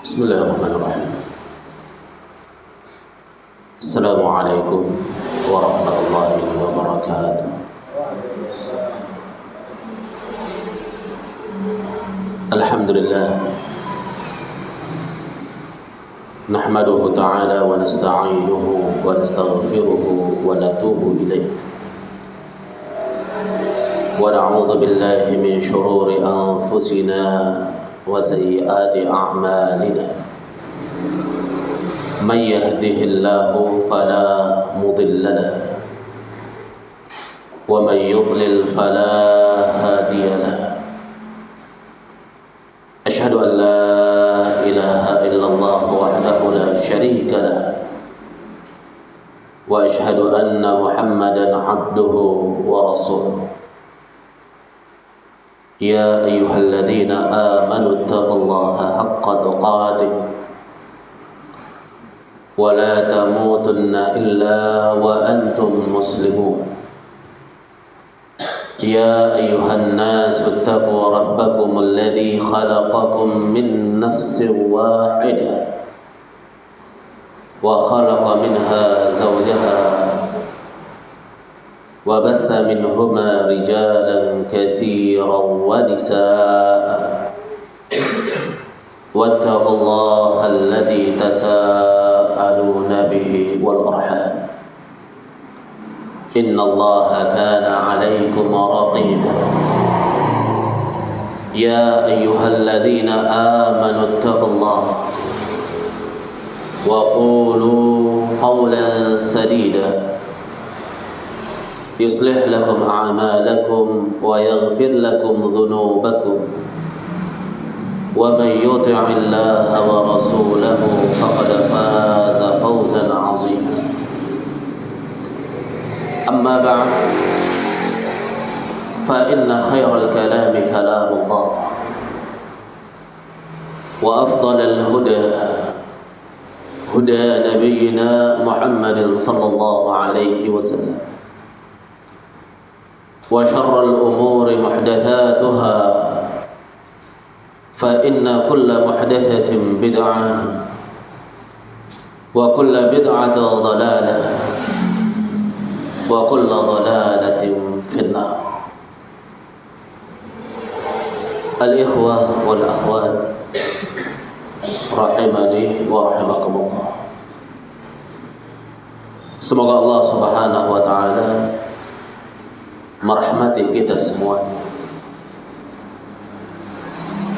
Bismillahirrahmanirrahim. Assalamualaikum warahmatullahi wabarakatuh. Alhamdulillah, nahmaduhu ta'ala wa nasta'inuhu wa nastaghfiruhu wa natubu ilayh wa na'udzu billahi min shururi anfusina wa sayyiati a'malina. Man yahdihillahu fala mudilla lahu wa man yudlil fala hadiya lahu. Ashhadu an la ilaha illallah wahdahu la syarika lahu wa ashhadu anna Muhammadan abduhu wa rasuluh. Ya ayyuhalladzina amanu taqullaha haqqa tuqatih wa la tamutunna illa wa antum muslimun. Ya ayyuhan nasu taqu rabbakum alladzi khalaqakum min nafsin wahidah wa khalaqa minha zawjaha وبث منهما رجالا كثيرا ونساء واتقوا الله الذي تساءلون به والأرحام إن الله كان عليكم رقيبا. يا أيها الذين آمنوا اتقوا الله وقولوا قولا سديدا يصلح لكم أعمالكم ويغفر لكم ذنوبكم ومن يطع الله ورسوله فقد فاز فوزا عظيما. أما بعد فإن خير الكلام كلام الله وأفضل الهدى هدى نبينا محمد صلى الله عليه وسلم وشر الأمور محدثاتها فإن كل محدثة بدعة وكل بدعة ضلالة وكل ضلالة في النار. الإخوة والأخوات rahimani wa rahimakumullah. Semoga Allah Subhanahu wa taala merahmati kita semuanya.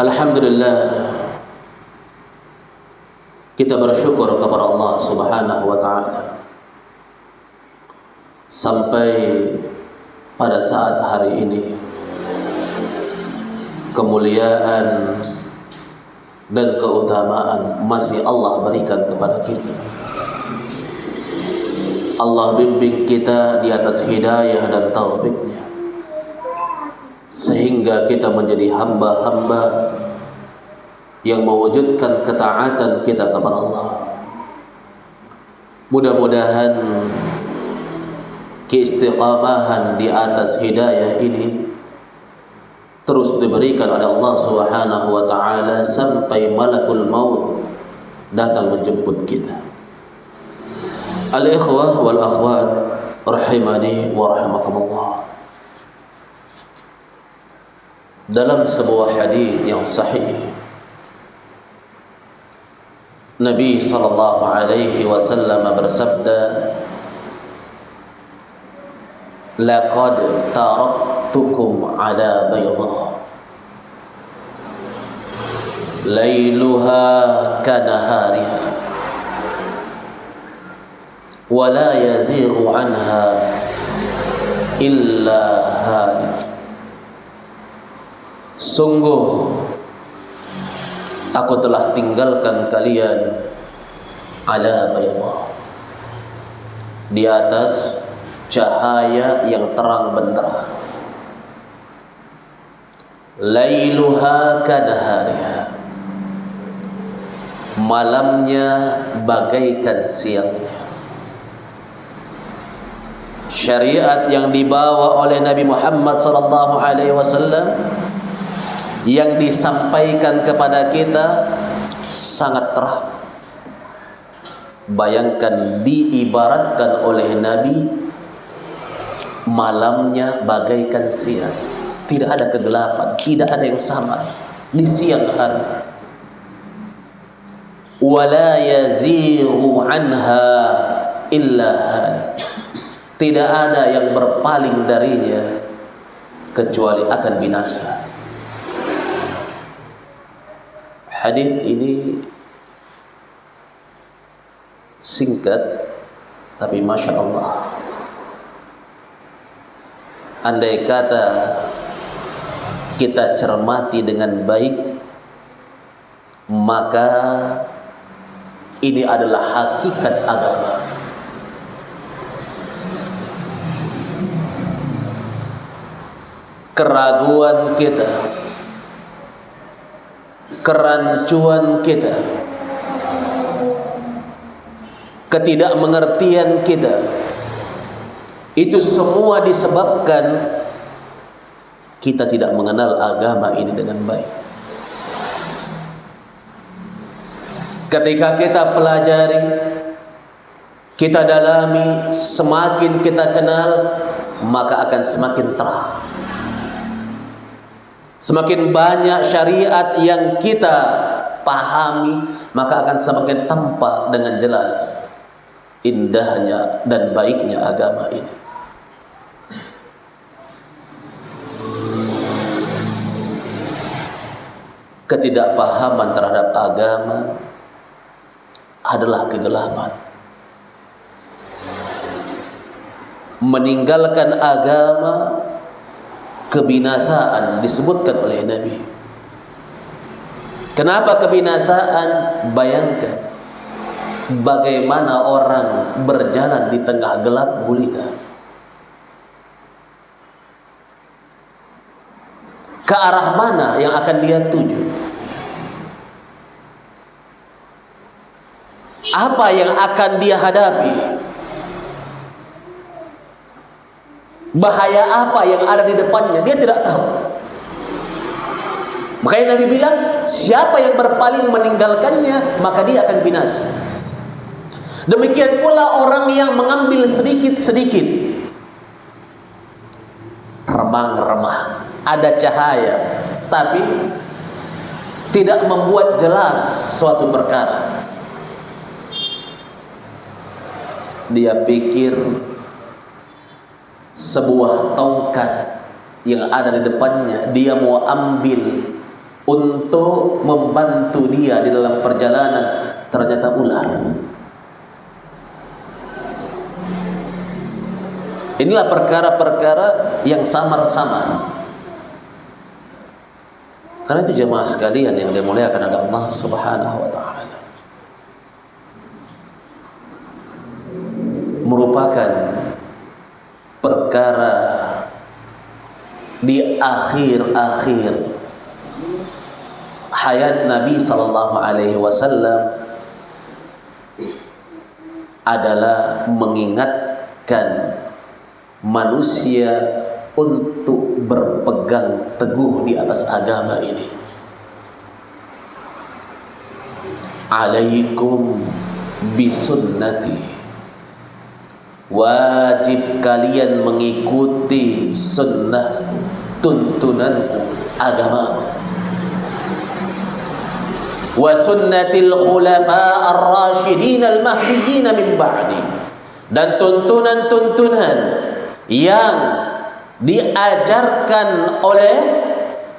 Alhamdulillah, kita bersyukur kepada Allah Subhanahu wa taala sampai pada saat hari ini kemuliaan dan keutamaan masih Allah berikan kepada kita. Allah bimbing kita di atas hidayah dan taufiknya sehingga kita menjadi hamba-hamba yang mewujudkan ketaatan kita kepada Allah. Mudah-mudahan keistiqamahan di atas hidayah ini terus diberikan oleh Allah Subhanahu wa taala sampai malakul maut datang menjemput kita. Al-ikhwah wal akhwat rahimani wa rahimakumullah. Dalam sebuah hadis yang sahih, Nabi sallallahu alaihi wasallam bersabda, "Laqad taraktukum ala baydah lailuha kanahariha wa la yazighu anha illa halik." Sungguh aku telah tinggalkan kalian ala baydah, di atas cahaya yang terang benderang. Lailuha kanahariha, malamnya bagaikan siangnya. Syariat yang dibawa oleh Nabi Muhammad SAW, yang disampaikan kepada kita sangat terang. Bayangkan, diibaratkan oleh Nabi malamnya bagaikan siang. Tidak ada kegelapan, tidak ada yang sama di siang hari. Wala yazighu anha illa halik, tidak ada yang berpaling darinya kecuali akan binasa. Hadits ini singkat, tapi Masya Allah, andai kata kita cermati dengan baik, maka ini adalah hakikat agama. Keraguan kita, kerancuan kita, ketidakmengertian kita, itu semua disebabkan kita tidak mengenal agama ini dengan baik. Ketika kita pelajari, kita dalami, semakin kita kenal, maka akan semakin terang. Semakin banyak syariat yang kita pahami, maka akan semakin tampak dengan jelas indahnya dan baiknya agama ini. Ketidakpahaman terhadap agama adalah kegelapan. Meninggalkan agama, kebinasaan disebutkan oleh Nabi. Kenapa kebinasaan? Bayangkan bagaimana orang berjalan di tengah gelap gulita. Ke arah mana yang akan dia tuju? Apa yang akan dia hadapi? Bahaya apa yang ada di depannya? Dia tidak tahu. Makanya Nabi bilang, siapa yang berpaling meninggalkannya, maka dia akan binasa. Demikian pula orang yang mengambil sedikit-sedikit, remang-remang, ada cahaya, tapi tidak membuat jelas suatu perkara. Dia pikir sebuah tongkat yang ada di depannya dia mau ambil untuk membantu dia di dalam perjalanan, ternyata ular. Inilah perkara-perkara yang samar-samar. Karena itu jemaah sekalian yang dimuliakan oleh Allah Subhanahu wa taala, merupakan perkara di akhir-akhir hayat Nabi sallallahu alaihi wasallam adalah mengingatkan manusia untuk berpegang teguh di atas agama ini. Alaikum bisunnati, wajib kalian mengikuti sunnah, tuntunanku, agamaku. Wa sunnatil khulafa ar-rasyidin al-mahdiyyin min ba'di, dan tuntunan-tuntunan yang diajarkan oleh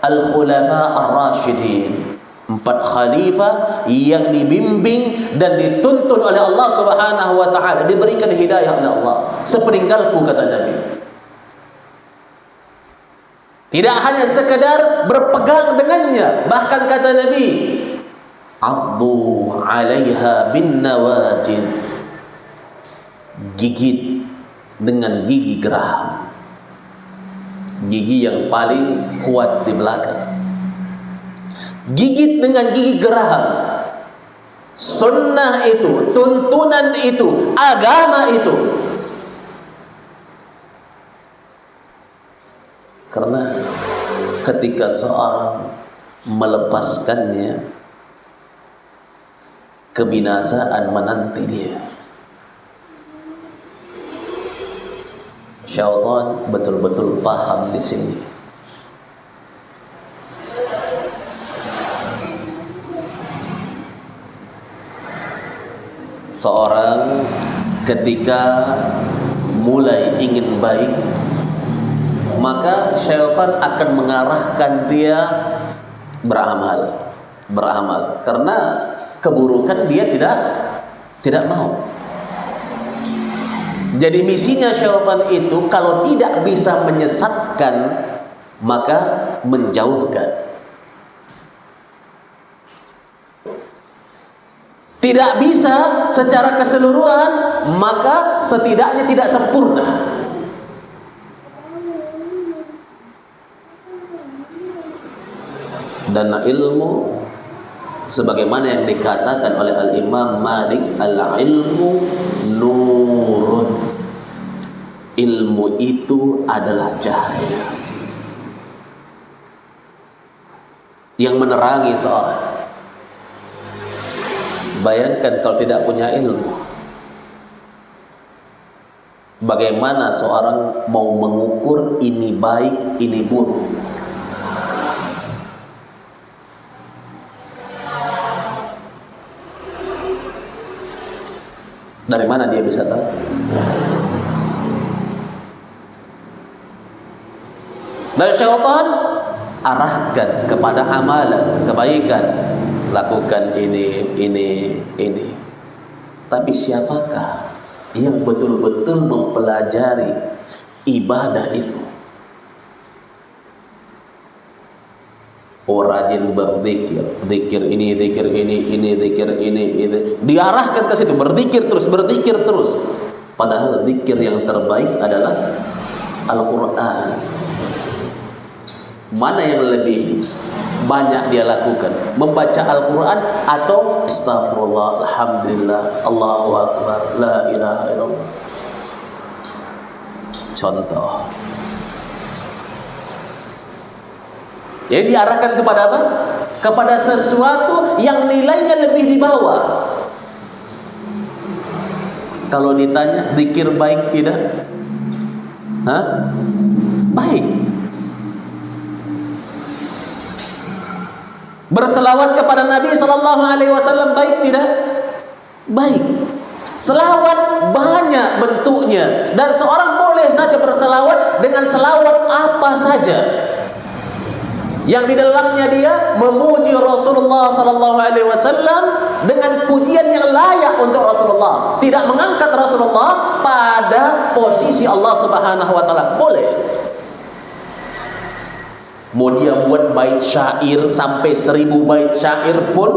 al-khulafa ar-rasyidin, 4 khalifah yang dibimbing dan dituntun oleh Allah Subhanahu wa taala, diberikan hidayah oleh Allah sepeninggalku, kata Nabi. Tidak hanya sekedar berpegang dengannya, bahkan kata Nabi, addu 'alaiha bin nawajid, gigit dengan gigi geraham, gigi yang paling kuat di belakang. Gigit dengan gigi geraham. Sunnah itu, tuntunan itu, agama itu. Karena ketika seorang melepaskannya, kebinasaan menanti dia. Syaitan betul-betul paham di sini. Seorang ketika mulai ingin baik, maka syaitan akan mengarahkan dia beramal, karena keburukan dia tidak mau. Jadi misinya syaitan itu kalau tidak bisa menyesatkan, maka menjauhkan. Tidak bisa secara keseluruhan, maka setidaknya tidak sempurna. Dan ilmu, sebagaimana yang dikatakan oleh Al-Imam Malik, al-ilmu nurun. Ilmu itu adalah cahaya yang menerangi seorang. Bayangkan kalau tidak punya ilmu, bagaimana seorang mau mengukur ini baik, ini buruk. Dari mana dia bisa tahu? Dan syaitan arahkan kepada amalan kebaikan, lakukan ini. Tapi siapakah yang betul-betul mempelajari ibadah itu? Oh, rajin berzikir, zikir ini, zikir ini, zikir ini. Diarahkan ke situ, berzikir terus. Padahal zikir yang terbaik adalah Al-Quran. Mana yang lebih banyak dia lakukan? Membaca Al-Quran atau astagfirullah, alhamdulillah, Allahu akbar, la ilaha illallah. Contoh. Jadi diarahkan kepada apa? Kepada sesuatu yang nilainya lebih di bawah. Kalau ditanya zikir baik tidak? Baik. Berselawat kepada Nabi SAW baik tidak? Baik. Selawat banyak bentuknya, dan seorang boleh saja berselawat dengan selawat apa saja yang di dalamnya dia memuji Rasulullah SAW dengan pujian yang layak untuk Rasulullah, tidak mengangkat Rasulullah pada posisi Allah Subhanahu wa taala. Boleh. Mau dia buat bait syair sampai 1000 bait syair pun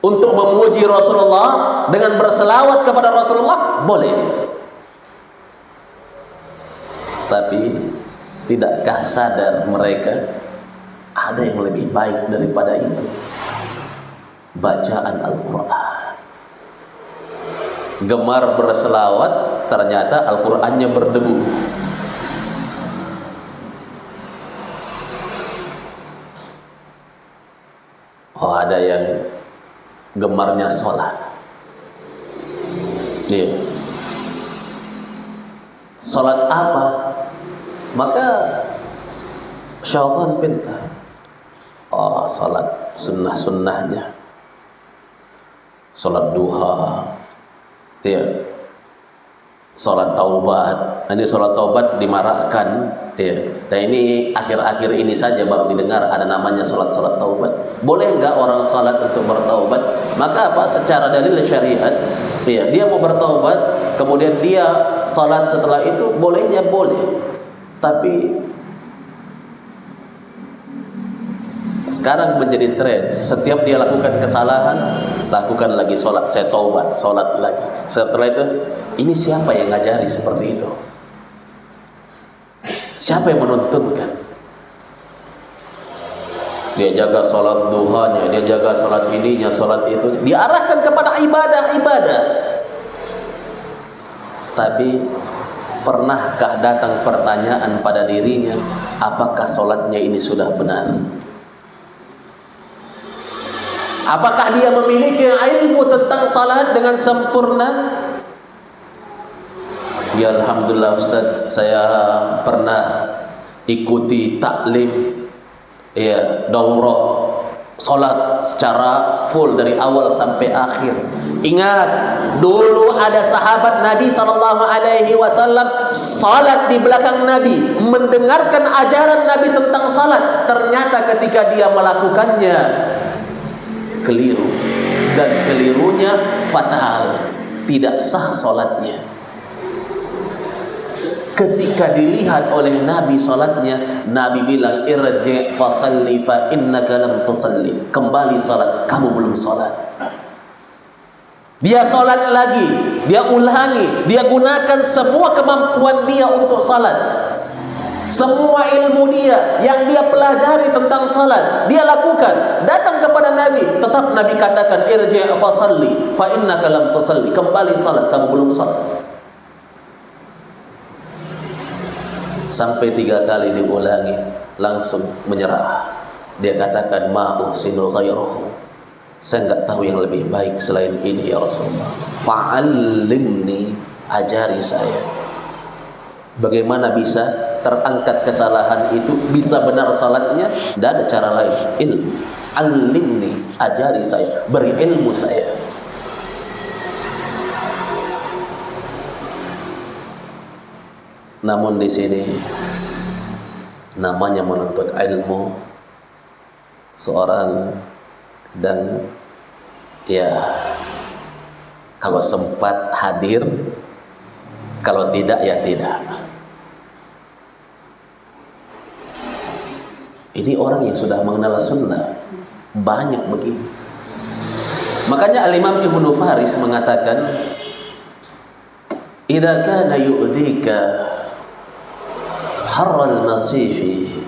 untuk memuji Rasulullah dengan berselawat kepada Rasulullah, boleh. Tapi tidakkah sadar mereka ada yang lebih baik daripada itu? Bacaan Al-Quran. Gemar berselawat, ternyata Al-Qurannya berdebu. Oh, ada yang gemarnya sholat. Iya. Sholat apa? Maka syaitan pintar. Oh, sholat sunnah-sunnahnya, sholat duha, ya, sholat taubat. Ini sholat taubat dimarakkan, ya. Dan ini akhir-akhir ini saja baru didengar ada namanya sholat taubat. Boleh enggak orang sholat untuk bertaubat? Maka apa? Secara dalil syariat, ya, dia mau bertaubat, kemudian dia sholat setelah itu, bolehnya boleh. Tapi sekarang menjadi tren, setiap dia lakukan kesalahan, lakukan lagi sholat, saya taubat, sholat lagi. Setelah itu, ini siapa yang ngajari seperti itu? Siapa yang menuntunkan? Dia jaga sholat duhanya, dia jaga sholat ininya, sholat itu, diarahkan kepada ibadah-ibadah. Tapi pernahkah datang pertanyaan pada dirinya, apakah sholatnya ini sudah benar? Apakah dia memiliki ilmu tentang salat dengan sempurna? Ya alhamdulillah Ustaz, saya pernah ikuti taklim ya daurah salat secara full dari awal sampai akhir. Ingat, dulu ada sahabat Nabi SAW salat di belakang Nabi, mendengarkan ajaran Nabi tentang salat. Ternyata ketika dia melakukannya keliru, dan kelirunya fatal, tidak sah salatnya. Ketika dilihat oleh Nabi salatnya, Nabi bilang, irji' fasalli fa innaka lam tusalli. Kembali salat, kamu belum salat. Dia salat lagi, dia ulangi, dia gunakan semua kemampuan dia untuk salat. Semua ilmu dia yang dia pelajari tentang salat dia lakukan. Datang kepada Nabi, tetap Nabi katakan, irji' fasalli fa innaka lam tusalli. Kembali salat, kamu belum salat. Sampai 3 kali diulangi, langsung menyerah. Dia katakan, ma uhsinu ghairahu. Saya enggak tahu yang lebih baik selain ini ya Rasulullah. Fa'allimni, ajari saya. Bagaimana bisa terangkat kesalahan itu, bisa benar salatnya? Tidak ada cara lain. Ilmu. Alimni, ajari saya, beri ilmu saya. Namun di sini namanya menuntut ilmu, seorang dan ya kalau sempat hadir, kalau tidak ya tidak. Ini orang yang sudah mengenal sunnah banyak begini. Makanya Al-Imam Ibnu Faris mengatakan, idza kana yu'dika harral masifi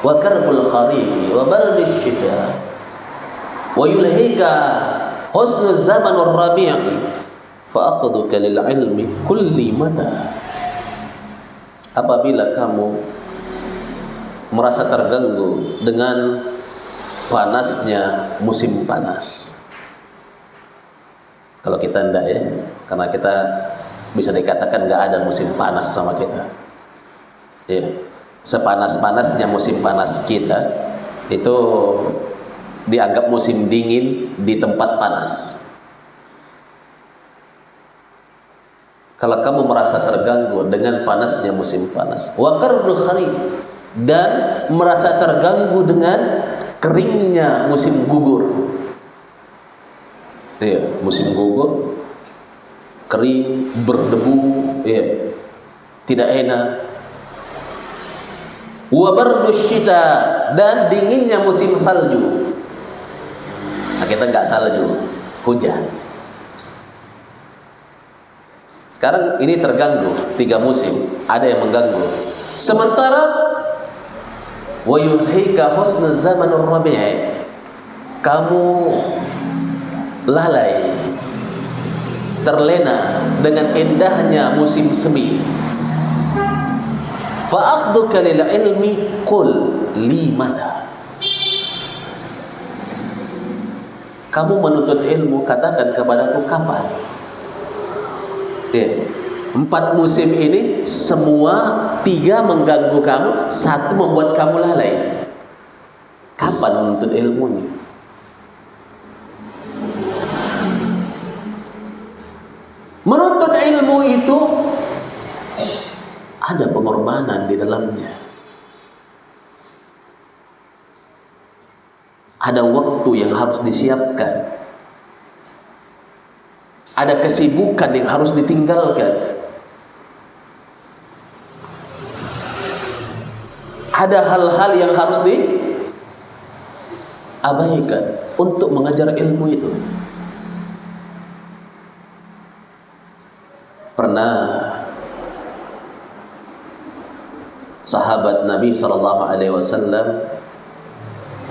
wa karbul kharifi wa bardul syita wa yulhika husnul zamanur rabi'i fa akhudhuka lil ilmi kulli mata. Apabila kamu merasa terganggu dengan panasnya musim panas, kalau kita enggak ya, karena kita bisa dikatakan enggak ada musim panas sama kita ya, sepanas-panasnya musim panas kita itu dianggap musim dingin di tempat panas. Kalau kamu merasa terganggu dengan panasnya musim panas, wa karbul kharif, dan merasa terganggu dengan keringnya musim gugur. Iya, musim gugur, kering, berdebu, iya, tidak enak. Wa bardus syita, dan dinginnya musim salju. Nah, kita enggak salju, hujan. Sekarang ini terganggu 3 musim, ada yang mengganggu. Sementara wa yuhika husnul zamanur rabi', kamu lalai, terlena dengan indahnya musim semi. Fa'akhduka lil ilmi qul li mata. Kamu menuntut ilmu, katakan kepadaku kapan? 4 musim ini semua 3 mengganggu kamu, 1 membuat kamu lalai. Kapan menuntut ilmunya? Menuntut ilmu itu ada pengorbanan di dalamnya. Ada waktu yang harus disiapkan. Ada kesibukan yang harus ditinggalkan. Ada hal-hal yang harus diabaikan untuk mengajar ilmu itu. Pernah sahabat Nabi SAW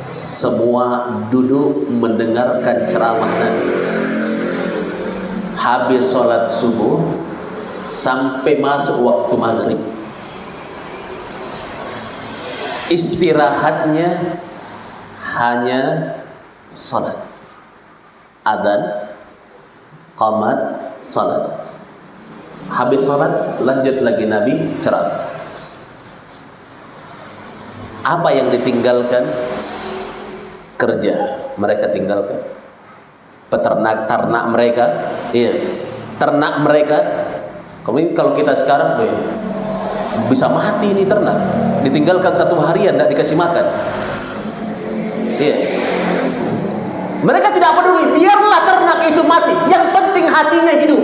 semua duduk mendengarkan ceramah Nabi. Habis sholat subuh sampai masuk waktu maghrib, istirahatnya hanya sholat, adzan, qamat, sholat. Habis sholat lanjut lagi Nabi ceramah. Apa yang ditinggalkan? Kerja mereka tinggalkan, ternak mereka, ternak mereka. Kemudian kalau kita sekarang bisa mati ini ternak, ditinggalkan satu harian tidak dikasih makan. Mereka tidak peduli, biarlah ternak itu mati, yang penting hatinya hidup.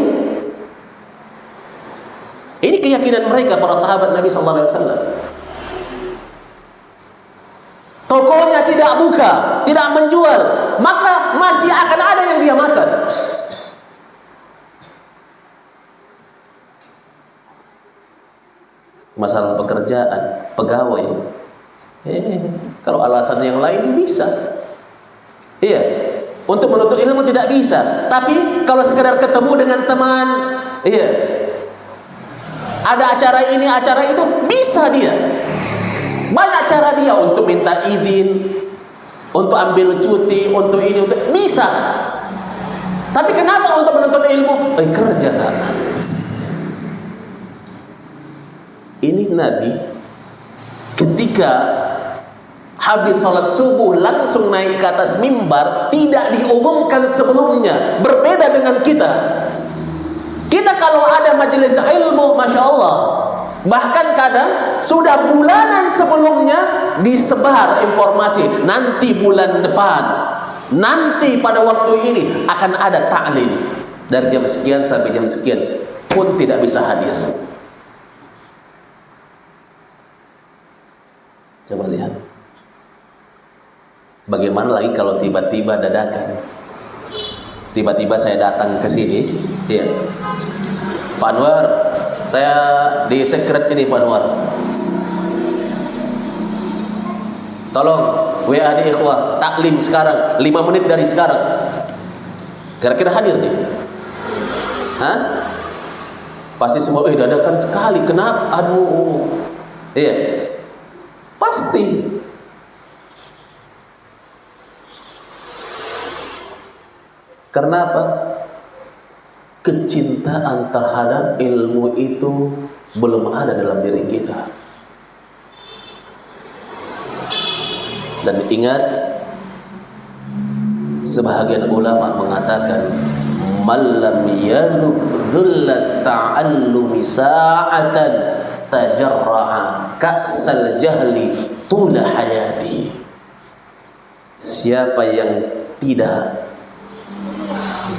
Ini keyakinan mereka, para sahabat Nabi SAW. Tokonya tidak buka, tidak menjual, maka masih akan ada yang dia makan. Masalah pekerjaan, pegawai, kalau alasan yang lain bisa, untuk menuntut ilmu tidak bisa. Tapi kalau sekedar ketemu dengan teman, ada acara ini, acara itu, bisa dia. Banyak cara dia untuk minta izin, untuk ambil cuti, untuk ini, untuk bisa. Tapi kenapa untuk menuntut ilmu? Kerja tak? Ini Nabi ketika habis sholat subuh langsung naik ke atas mimbar, tidak diumumkan sebelumnya. Berbeda dengan kita. Kita kalau ada majelis ilmu, Masya Allah, bahkan kadang sudah bulanan sebelumnya disebar informasi, nanti bulan depan, nanti pada waktu ini akan ada ta'lim dari jam sekian sampai jam sekian, pun tidak bisa hadir. Coba lihat bagaimana lagi kalau tiba-tiba dadakan, tiba-tiba saya datang ke sini, Pak Anwar, saya di sekret ini Pak Anwar, tolong WA di ikhwah taklim sekarang 5 menit dari sekarang. Kira-kira hadir nih? Pasti semua dadakan sekali. Kenapa? Aduh, pasti. Karena apa? Kecintaan terhadap ilmu itu belum ada dalam diri kita. Dan ingat, sebahagian ulama mengatakan, "Man lam yadhuk dhullat ta'allumi sa'atan tajarra'a ka'sal jahli tula hayatihi." Siapa yang tidak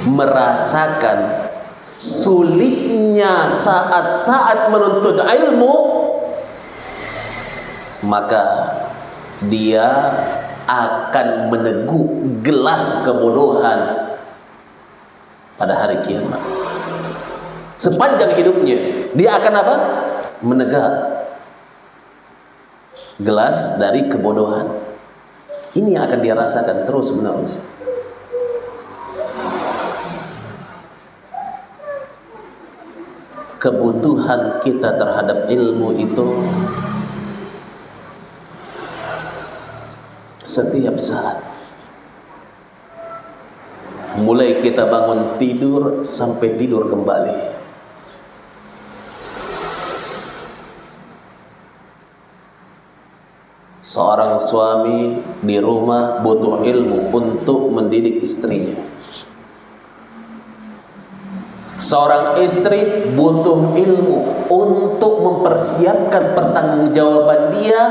merasakan sulitnya saat-saat menuntut ilmu, maka dia akan meneguk gelas kebodohan pada hari kiamat. Sepanjang hidupnya dia akan apa? Menegak gelas dari kebodohan. Ini yang akan dia rasakan terus menerus. Kebutuhan kita terhadap ilmu itu setiap saat, mulai kita bangun tidur sampai tidur kembali. Seorang suami di rumah butuh ilmu untuk mendidik istrinya. Seorang istri butuh ilmu untuk mempersiapkan pertanggungjawaban dia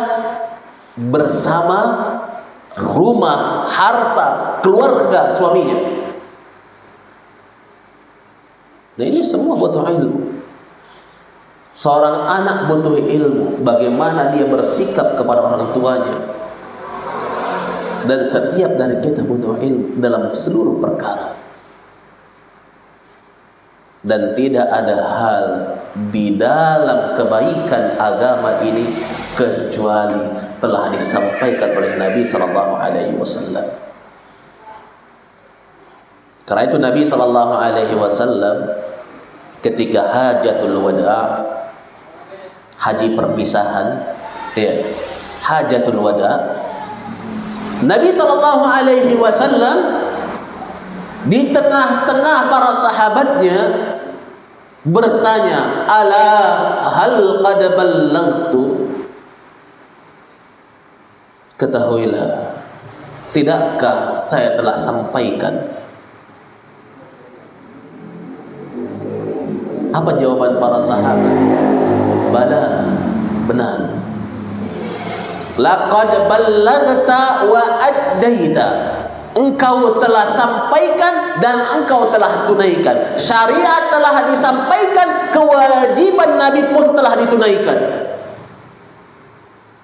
bersama rumah, harta, keluarga suaminya. Nah, ini semua butuh ilmu. Seorang anak butuh ilmu, bagaimana dia bersikap kepada orang tuanya. Dan setiap dari kita butuh ilmu dalam seluruh perkara. dan tidak ada hal di dalam kebaikan agama ini kecuali telah disampaikan oleh Nabi sallallahu alaihi wasallam. Karena itu Nabi sallallahu alaihi wasallam ketika hajatul wada, haji perpisahan, ya, hajatul wada, Nabi sallallahu alaihi wasallam di tengah-tengah para sahabatnya bertanya, ala hal qad ballaghtu, ketahuilah, tidakkah saya telah sampaikan? Apa jawaban para sahabat? Bala, benar. Laqad ballaghta wa addaita, engkau telah sampaikan dan engkau telah tunaikan. Syariat telah disampaikan, kewajiban Nabi pun telah ditunaikan.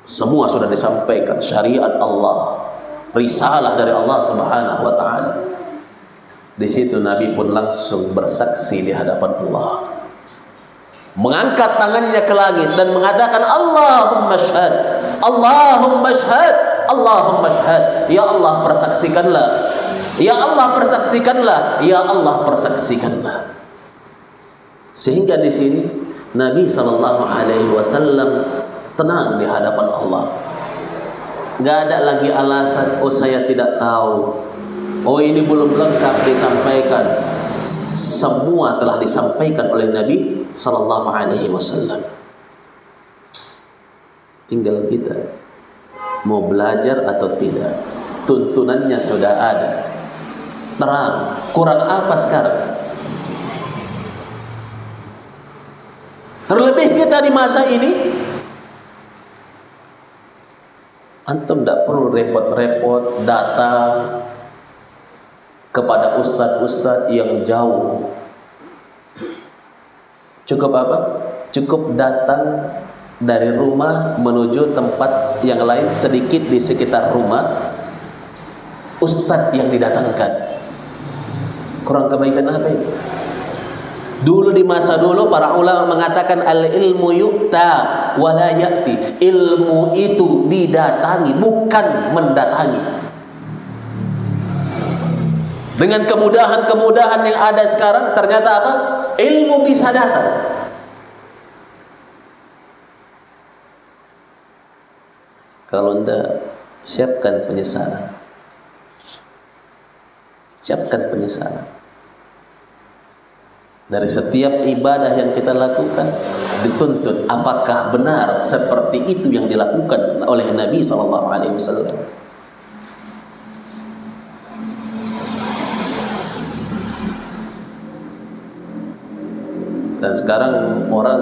Semua sudah disampaikan, syariat Allah, risalah dari Allah Subhanahu wa taala. Di situ Nabi pun langsung bersaksi di hadapan Allah, mengangkat tangannya ke langit dan mengatakan, Allahumma syhad, Allahumma syhad, Allahumma syhad. Ya Allah persaksikanlah, ya Allah persaksikanlah, ya Allah persaksikanlah. Sehingga di sini Nabi sallallahu alaihi wasallam tenang di hadapan Allah. Enggak ada lagi alasan, oh saya tidak tahu, oh ini belum lengkap disampaikan. Semua telah disampaikan oleh Nabi sallallahu alaihi wasallam. Tinggal kita mau belajar atau tidak. Tuntunannya sudah ada, terang. Kurang apa sekarang? Terlebih kita di masa ini, antum tidak perlu repot-repot datang kepada ustadz-ustadz yang jauh. Cukup apa? Cukup datang dari rumah menuju tempat yang lain sedikit di sekitar rumah, ustadz yang didatangkan. Kurang kebaikan apa ini? Dulu di masa dulu para ulama mengatakan al ilmu yu'ta wa la ya'ti. Ilmu itu didatangi, bukan mendatangi. Dengan kemudahan-kemudahan yang ada sekarang, ternyata apa? Ilmu bisa datang. Kalau anda siapkan penyesalan, siapkan penyesalan. Dari setiap ibadah yang kita lakukan dituntut apakah benar seperti itu yang dilakukan oleh Nabi SAW. Dan sekarang orang